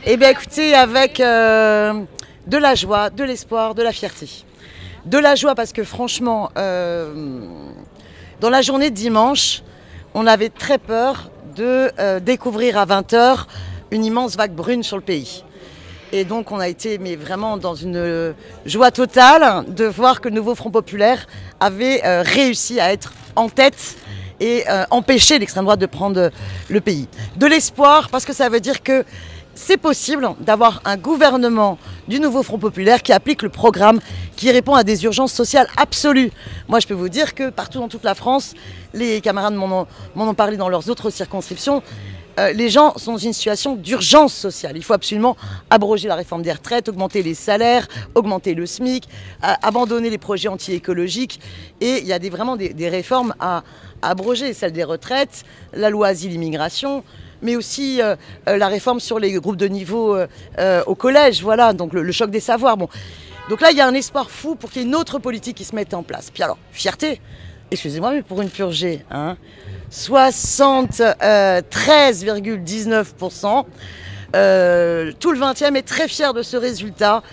Eh bien écoutez, avec de la joie, de l'espoir, de la fierté. De la joie parce que franchement, dans la journée de dimanche, on avait très peur de découvrir à 20 h une immense vague brune sur le pays. Et donc on a été mais vraiment dans une joie totale de voir que le nouveau Front Populaire avait réussi à être en tête et empêcher l'extrême droite de prendre le pays. De l'espoir parce que ça veut dire que c'est possible d'avoir un gouvernement du nouveau Front Populaire qui applique le programme, qui répond à des urgences sociales absolues. Moi je peux vous dire que partout dans toute la France, les camarades m'en ont parlé dans leurs autres circonscriptions, les gens sont dans une situation d'urgence sociale. Il faut absolument abroger la réforme des retraites, augmenter les salaires, augmenter le SMIC, abandonner les projets anti-écologiques. Et il y a vraiment des réformes à abroger, celle des retraites, la loi asile-immigration, mais aussi la réforme sur les groupes de niveau au collège, voilà, donc le choc des savoirs. Bon. Donc là, il y a un espoir fou pour qu'il y ait une autre politique qui se mette en place. Puis alors, fierté, excusez-moi, mais pour une purgée, hein, 73,19%. Tout le 20e est très fier de ce résultat.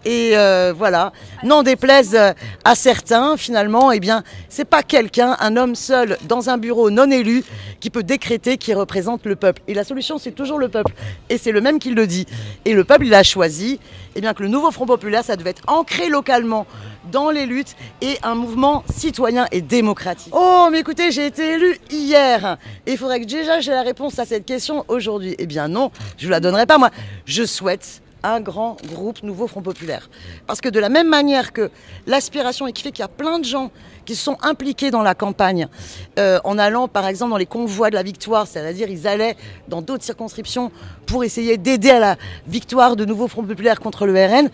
Et voilà, n'en déplaise à certains, finalement, eh bien, c'est pas quelqu'un, un homme seul dans un bureau non élu, qui peut décréter qui représente le peuple. Et la solution, c'est toujours le peuple. Et c'est le même qui le dit. Et le peuple, il a choisi eh bien, que le nouveau Front Populaire, ça devait être ancré localement dans les luttes et un mouvement citoyen et démocratique. Oh, mais écoutez, j'ai été élu hier. Et il faudrait que déjà j'ai la réponse à cette question aujourd'hui. Eh bien non, je ne vous la donnerai pas, moi. Je souhaite un grand groupe nouveau Front Populaire. Parce que de la même manière que l'aspiration et qui fait qu'il y a plein de gens qui se sont impliqués dans la campagne, en allant par exemple dans les convois de la victoire, c'est-à-dire ils allaient dans d'autres circonscriptions pour essayer d'aider à la victoire de nouveau Front Populaire contre le RN,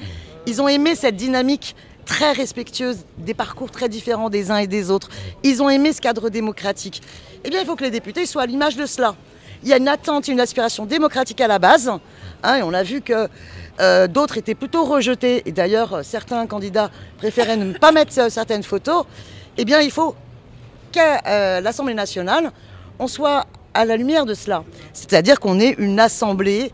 ils ont aimé cette dynamique très respectueuse, des parcours très différents des uns et des autres. Ils ont aimé ce cadre démocratique. Eh bien, il faut que les députés soient à l'image de cela. Il y a une attente et une aspiration démocratique à la base, hein, et on a vu que d'autres étaient plutôt rejetés, et d'ailleurs certains candidats préféraient ne pas mettre certaines photos. Eh bien, il faut qu'à l'Assemblée nationale, on soit à la lumière de cela. C'est-à-dire qu'on ait une assemblée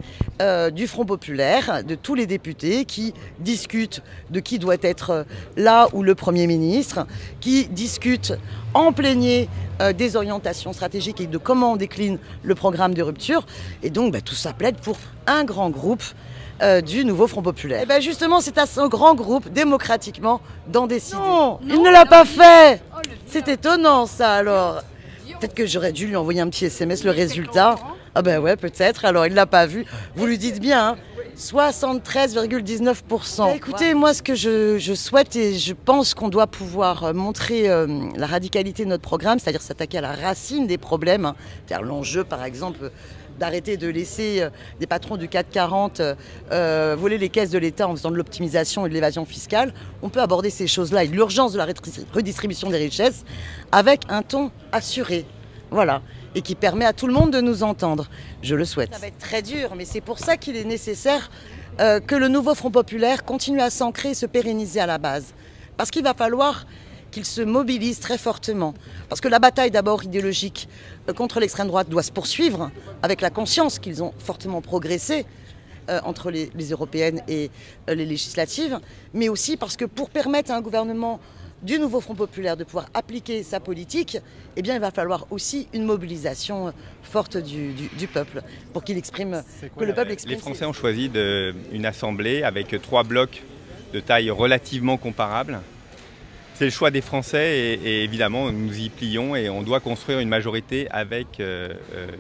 du Front Populaire, de tous les députés qui discutent de qui doit être là ou le Premier ministre, qui discutent en plénier des orientations stratégiques et de comment on décline le programme de rupture. Et donc tout ça plaide pour un grand groupe du nouveau Front Populaire. Et bien justement, c'est à ce grand groupe, démocratiquement, d'en décider. Non, il ne l'a pas fait. C'est étonnant ça alors. Peut-être que j'aurais dû lui envoyer un petit SMS, le résultat. Ah ben ouais, peut-être. Alors, il ne l'a pas vu. Vous lui dites bien, hein, 73,19%. Écoutez, moi, ce que je souhaite et je pense qu'on doit pouvoir montrer la radicalité de notre programme, c'est-à-dire s'attaquer à la racine des problèmes. C'est-à-dire l'enjeu, par exemple, d'arrêter de laisser des patrons du CAC 40 voler les caisses de l'État en faisant de l'optimisation et de l'évasion fiscale. On peut aborder ces choses-là et l'urgence de la redistribution des richesses avec un ton assuré. Voilà. Et qui permet à tout le monde de nous entendre. Je le souhaite. Ça va être très dur, mais c'est pour ça qu'il est nécessaire que le nouveau Front Populaire continue à s'ancrer et se pérenniser à la base. Parce qu'il va falloir qu'il se mobilise très fortement. Parce que la bataille d'abord idéologique contre l'extrême droite doit se poursuivre avec la conscience qu'ils ont fortement progressé entre les européennes et les législatives, mais aussi parce que pour permettre à un gouvernement du nouveau Front Populaire de pouvoir appliquer sa politique, eh bien, il va falloir aussi une mobilisation forte du peuple pour qu'il exprime, que le peuple exprime. Les Français ont choisi une assemblée avec 3 blocs de taille relativement comparable. C'est le choix des Français et évidemment nous y plions et on doit construire une majorité avec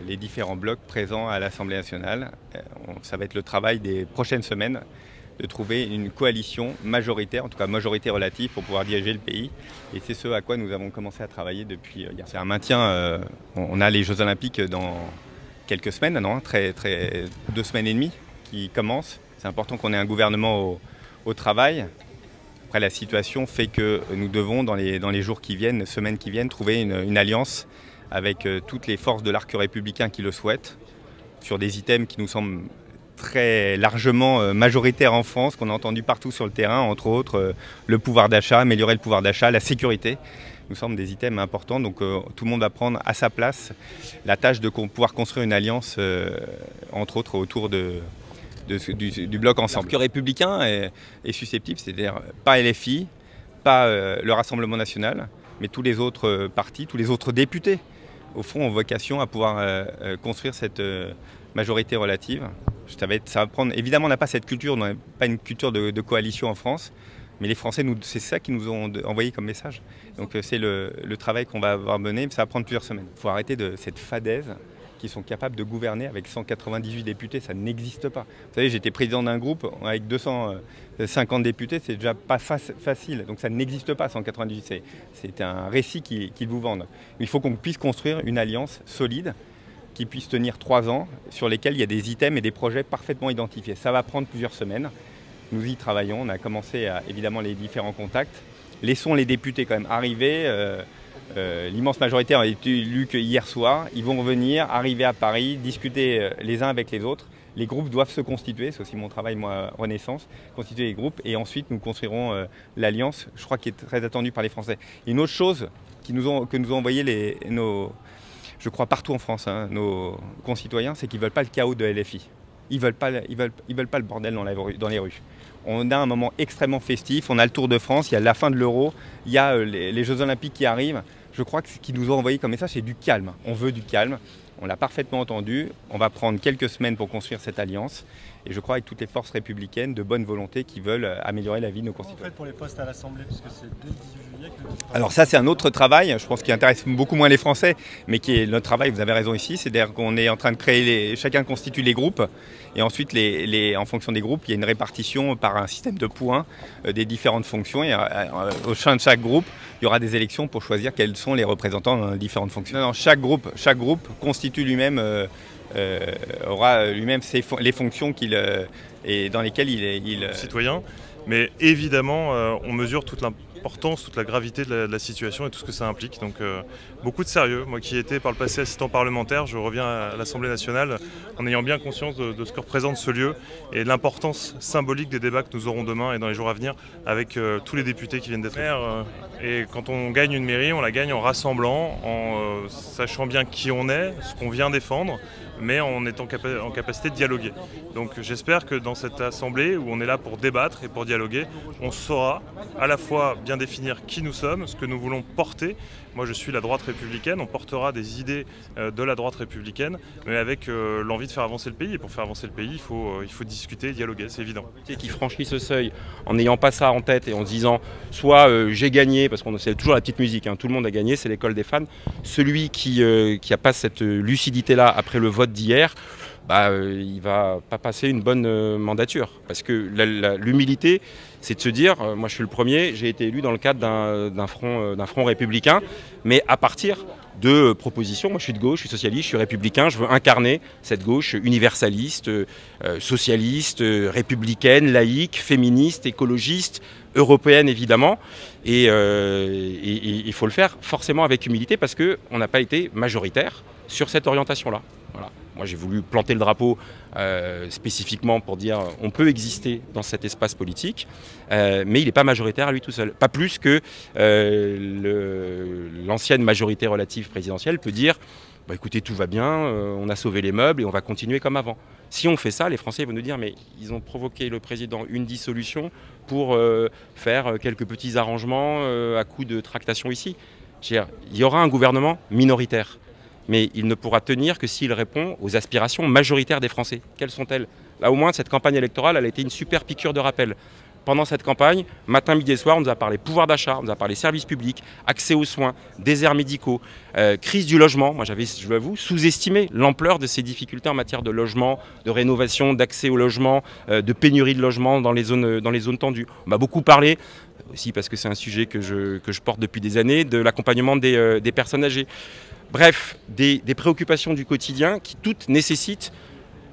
les différents blocs présents à l'Assemblée nationale. Ça va être le travail des prochaines semaines de trouver une coalition majoritaire, en tout cas majorité relative pour pouvoir diriger le pays. Et c'est ce à quoi nous avons commencé à travailler depuis hier. C'est un maintien, on a les Jeux Olympiques dans quelques semaines, non, 2 semaines et demie qui commencent. C'est important qu'on ait un gouvernement au travail. Après, la situation fait que nous devons, dans les jours qui viennent, semaines qui viennent, trouver une alliance avec toutes les forces de l'arc républicain qui le souhaitent, sur des items qui nous semblent très largement majoritaires en France, qu'on a entendu partout sur le terrain, entre autres le pouvoir d'achat, améliorer le pouvoir d'achat, la sécurité, nous semblent des items importants. Donc tout le monde va prendre à sa place la tâche de pouvoir construire une alliance, entre autres autour de du bloc ensemble. Le républicain est susceptible, c'est-à-dire pas LFI, pas le Rassemblement national, mais tous les autres partis, tous les autres députés, au fond, ont vocation à pouvoir construire cette majorité relative. Ça va prendre, évidemment, on n'a pas cette culture, on n'a pas une culture de coalition en France, mais les Français, c'est ça qu'ils nous ont envoyé comme message. Donc c'est le travail qu'on va avoir mené, ça va prendre plusieurs semaines. Il faut arrêter de cette fadaise qui sont capables de gouverner avec 198 députés, ça n'existe pas. Vous savez, j'étais président d'un groupe avec 250 députés, c'est déjà pas facile, donc ça n'existe pas 198, c'est un récit qu'ils vous vendent. Il faut qu'on puisse construire une alliance solide, qui puisse tenir 3 ans, sur lesquels il y a des items et des projets parfaitement identifiés. Ça va prendre plusieurs semaines, nous y travaillons, on a commencé évidemment les différents contacts. Laissons les députés quand même arriver. L'immense majorité a été élue hier soir. Ils vont revenir, arriver à Paris, discuter les uns avec les autres. Les groupes doivent se constituer, c'est aussi mon travail, moi, Renaissance, constituer les groupes. Et ensuite, nous construirons l'alliance, je crois, qui est très attendue par les Français. Et une autre chose que nous ont envoyé je crois partout en France, hein, nos concitoyens, c'est qu'ils ne veulent pas le chaos de LFI. Ils veulent pas le bordel dans les rues. On a un moment extrêmement festif, on a le Tour de France, il y a la fin de l'Euro, il y a les Jeux Olympiques qui arrivent. Je crois que ce qu'ils nous ont envoyé comme message, c'est du calme. On veut du calme, on l'a parfaitement entendu. On va prendre quelques semaines pour construire cette alliance. Et je crois avec toutes les forces républicaines de bonne volonté qui veulent améliorer la vie de nos concitoyens. Comment vous faites pour les postes à l'Assemblée, parce que c'est dès le 18 juillet que... Alors ça, c'est un autre travail, je pense qui intéresse beaucoup moins les Français, mais qui est notre travail, vous avez raison ici, c'est-à-dire qu'on est en train de créer, chacun constitue les groupes, et ensuite, en fonction des groupes, il y a une répartition par un système de points des différentes fonctions, et au sein de chaque groupe, il y aura des élections pour choisir quels sont les représentants dans différentes fonctions. Alors, chaque groupe constitue lui-même, aura lui-même les fonctions et dans lesquelles il citoyen, mais évidemment, on mesure toute l'importance, toute la gravité de la situation et tout ce que ça implique. Donc beaucoup de sérieux. Moi qui étais par le passé assistant parlementaire, je reviens à l'Assemblée nationale en ayant bien conscience de ce que représente ce lieu et de l'importance symbolique des débats que nous aurons demain et dans les jours à venir avec tous les députés qui viennent d'être élus. Et quand on gagne une mairie, on la gagne en rassemblant, en sachant bien qui on est, ce qu'on vient défendre, mais en étant en capacité de dialoguer. Donc j'espère que dans cette assemblée où on est là pour débattre et pour dialoguer, on saura à la fois bien définir qui nous sommes, ce que nous voulons porter. Moi je suis la droite républicaine, on portera des idées de la droite républicaine, mais avec l'envie de faire avancer le pays. Et pour faire avancer le pays, il faut discuter, dialoguer, c'est évident. Qui franchit ce seuil en n'ayant pas ça en tête et en se disant soit j'ai gagné, parce qu'on c'est toujours la petite musique, hein, tout le monde a gagné, c'est l'école des fans. Celui qui n'a pas cette lucidité-là après le vote d'hier, il va pas passer une bonne mandature. Parce que l'humilité, c'est de se dire, moi je suis le premier, j'ai été élu dans le cadre d'un front républicain, mais à partir de propositions, moi je suis de gauche, je suis socialiste, je suis républicain, je veux incarner cette gauche universaliste, socialiste, républicaine, laïque, féministe, écologiste, européenne évidemment, et il faut le faire forcément avec humilité parce qu'on n'a pas été majoritaire sur cette orientation-là. Voilà. Moi j'ai voulu planter le drapeau spécifiquement pour dire on peut exister dans cet espace politique, mais il n'est pas majoritaire à lui tout seul. Pas plus que l'ancienne majorité relative présidentielle peut dire écoutez, tout va bien, on a sauvé les meubles et on va continuer comme avant. Si on fait ça, les Français vont nous dire mais ils ont provoqué le président une dissolution pour faire quelques petits arrangements à coup de tractation ici. Il y aura un gouvernement minoritaire, mais il ne pourra tenir que s'il répond aux aspirations majoritaires des Français. Quelles sont-elles? Là, au moins, cette campagne électorale, elle a été une super piqûre de rappel. Pendant cette campagne, matin, midi et soir, on nous a parlé pouvoir d'achat, on nous a parlé services publics, accès aux soins, déserts médicaux, crise du logement. Moi, j'avais, je l'avoue, sous-estimé l'ampleur de ces difficultés en matière de logement, de rénovation, d'accès au logement, de pénurie de logement dans les zones tendues. On m'a beaucoup parlé, aussi parce que c'est un sujet que je porte depuis des années, de l'accompagnement des personnes âgées. Bref, des préoccupations du quotidien qui toutes nécessitent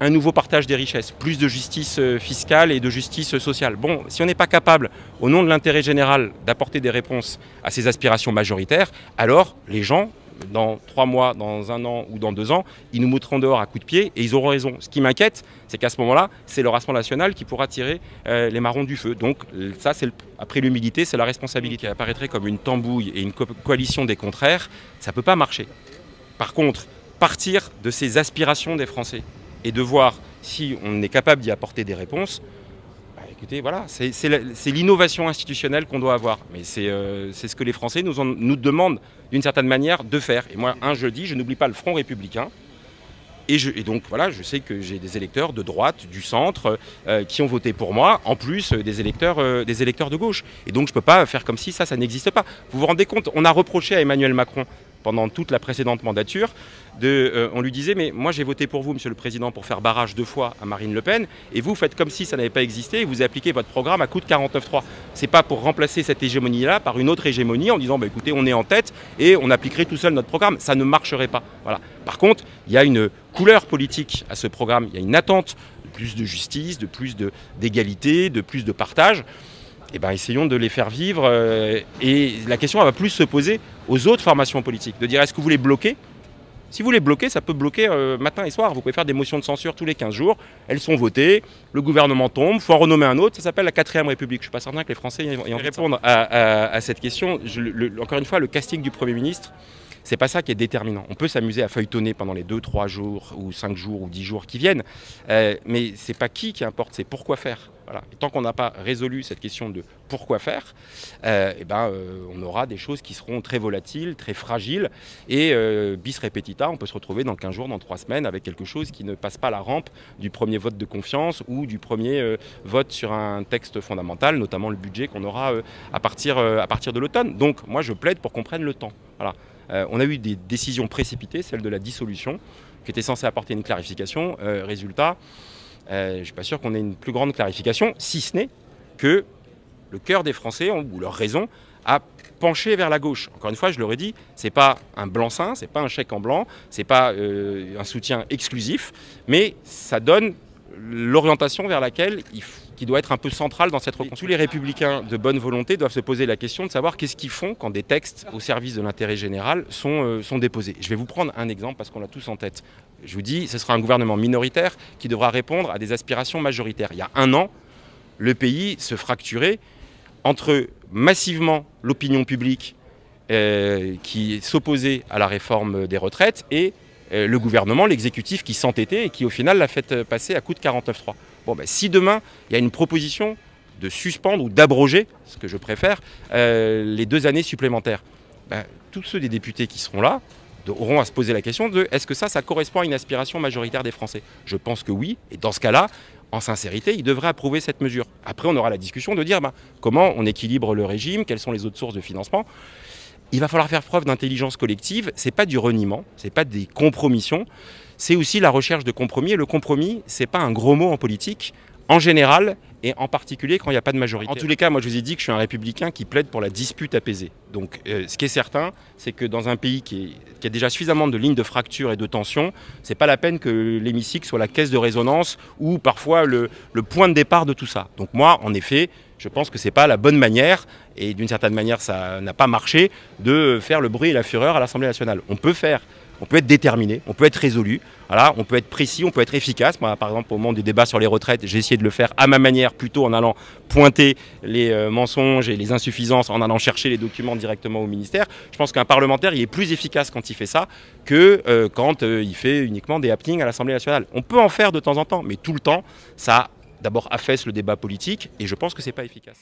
un nouveau partage des richesses, plus de justice fiscale et de justice sociale. Bon, si on n'est pas capable, au nom de l'intérêt général, d'apporter des réponses à ces aspirations majoritaires, alors les gens, dans 3 mois, dans 1 an ou dans 2 ans, ils nous mettront dehors à coups de pied et ils auront raison. Ce qui m'inquiète, c'est qu'à ce moment-là, c'est le Rassemblement national qui pourra tirer les marrons du feu. Donc ça, après l'humilité, c'est la responsabilité. Qui apparaîtrait comme une tambouille et une coalition des contraires, ça ne peut pas marcher. Par contre, partir de ces aspirations des Français et de voir si on est capable d'y apporter des réponses, écoutez, voilà, c'est l'innovation institutionnelle qu'on doit avoir. Mais c'est ce que les Français nous demandent d'une certaine manière de faire. Et moi, je le dis, je n'oublie pas le Front républicain. Et donc voilà, je sais que j'ai des électeurs de droite, du centre, qui ont voté pour moi, en plus des électeurs de gauche. Et donc je ne peux pas faire comme si ça n'existe pas. Vous vous rendez compte, on a reproché à Emmanuel Macron, pendant toute la précédente mandature, on lui disait « mais moi j'ai voté pour vous, Monsieur le Président, pour faire barrage 2 fois à Marine Le Pen, et vous faites comme si ça n'avait pas existé, et vous appliquez votre programme à coup de 49.3. C'est pas pour remplacer cette hégémonie-là par une autre hégémonie en disant bah, « écoutez, on est en tête, et on appliquerait tout seul notre programme ». Ça ne marcherait pas. Voilà. Par contre, il y a une couleur politique à ce programme, il y a une attente de plus de justice, de plus d'égalité, de plus de partage. Eh ben, essayons de les faire vivre. Et la question elle va plus se poser aux autres formations politiques, de dire est-ce que vous voulez bloquer? Si vous voulez bloquer, ça peut bloquer matin et soir. Vous pouvez faire des motions de censure tous les 15 jours. Elles sont votées, le gouvernement tombe, il faut en renommer un autre. Ça s'appelle la 4e République. Je ne suis pas certain que les Français aient envie de répondre à cette question. Encore une fois, le casting du Premier ministre, c'est pas ça qui est déterminant. On peut s'amuser à feuilletonner pendant les 2, 3 jours, ou 5 jours, ou 10 jours qui viennent, mais c'est pas qui importe, c'est pourquoi faire. Voilà. Et tant qu'on n'a pas résolu cette question de pourquoi faire, on aura des choses qui seront très volatiles, très fragiles, et bis repetita, on peut se retrouver dans 15 jours, dans 3 semaines, avec quelque chose qui ne passe pas la rampe du premier vote de confiance ou du premier vote sur un texte fondamental, notamment le budget qu'on aura à partir de l'automne. Donc moi je plaide pour qu'on prenne le temps. Voilà. On a eu des décisions précipitées, celle de la dissolution, qui était censée apporter une clarification. Résultat, je ne suis pas sûr qu'on ait une plus grande clarification, si ce n'est que le cœur des Français, ou leur raison, a penché vers la gauche. Encore une fois, je l'aurais dit, ce n'est pas un blanc-seing, ce n'est pas un chèque en blanc, ce n'est pas un soutien exclusif, mais ça donne l'orientation vers laquelle qui doit être un peu centrale dans cette reconstruction. Tous les républicains de bonne volonté doivent se poser la question de savoir qu'est-ce qu'ils font quand des textes au service de l'intérêt général sont déposés. Je vais vous prendre un exemple parce qu'on l'a tous en tête. Je vous dis, ce sera un gouvernement minoritaire qui devra répondre à des aspirations majoritaires. Il y a 1 an, le pays se fracturait entre massivement l'opinion publique qui s'opposait à la réforme des retraites et le gouvernement, l'exécutif qui s'entêtait et qui au final l'a fait passer à coup de 49.3. Bon, ben, si demain il y a une proposition de suspendre ou d'abroger, ce que je préfère, les 2 années supplémentaires, ben, tous ceux des députés qui seront là auront à se poser la question de est-ce que ça correspond à une aspiration majoritaire des Français? Je pense que oui, et dans ce cas-là, en sincérité, ils devraient approuver cette mesure. Après, on aura la discussion de dire comment on équilibre le régime, quelles sont les autres sources de financement. Il va falloir faire preuve d'intelligence collective, ce n'est pas du reniement, ce n'est pas des compromissions, c'est aussi la recherche de compromis. Et le compromis, ce n'est pas un gros mot en politique, en général, et en particulier quand il n'y a pas de majorité. En tous les cas, moi je vous ai dit que je suis un républicain qui plaide pour la dispute apaisée. Donc ce qui est certain, c'est que dans un pays qui a déjà suffisamment de lignes de fracture et de tension, ce n'est pas la peine que l'hémicycle soit la caisse de résonance ou parfois le point de départ de tout ça. Donc moi, en effet, je pense que ce n'est pas la bonne manière, et d'une certaine manière ça n'a pas marché, de faire le bruit et la fureur à l'Assemblée nationale. On peut être déterminé, on peut être résolu, voilà, on peut être précis, on peut être efficace. Moi, par exemple, au moment du débat sur les retraites, j'ai essayé de le faire à ma manière, plutôt en allant pointer les mensonges et les insuffisances, en allant chercher les documents directement au ministère. Je pense qu'un parlementaire, il est plus efficace quand il fait ça que quand il fait uniquement des happenings à l'Assemblée nationale. On peut en faire de temps en temps, mais tout le temps, ça d'abord affaisse le débat politique, et je pense que ce n'est pas efficace.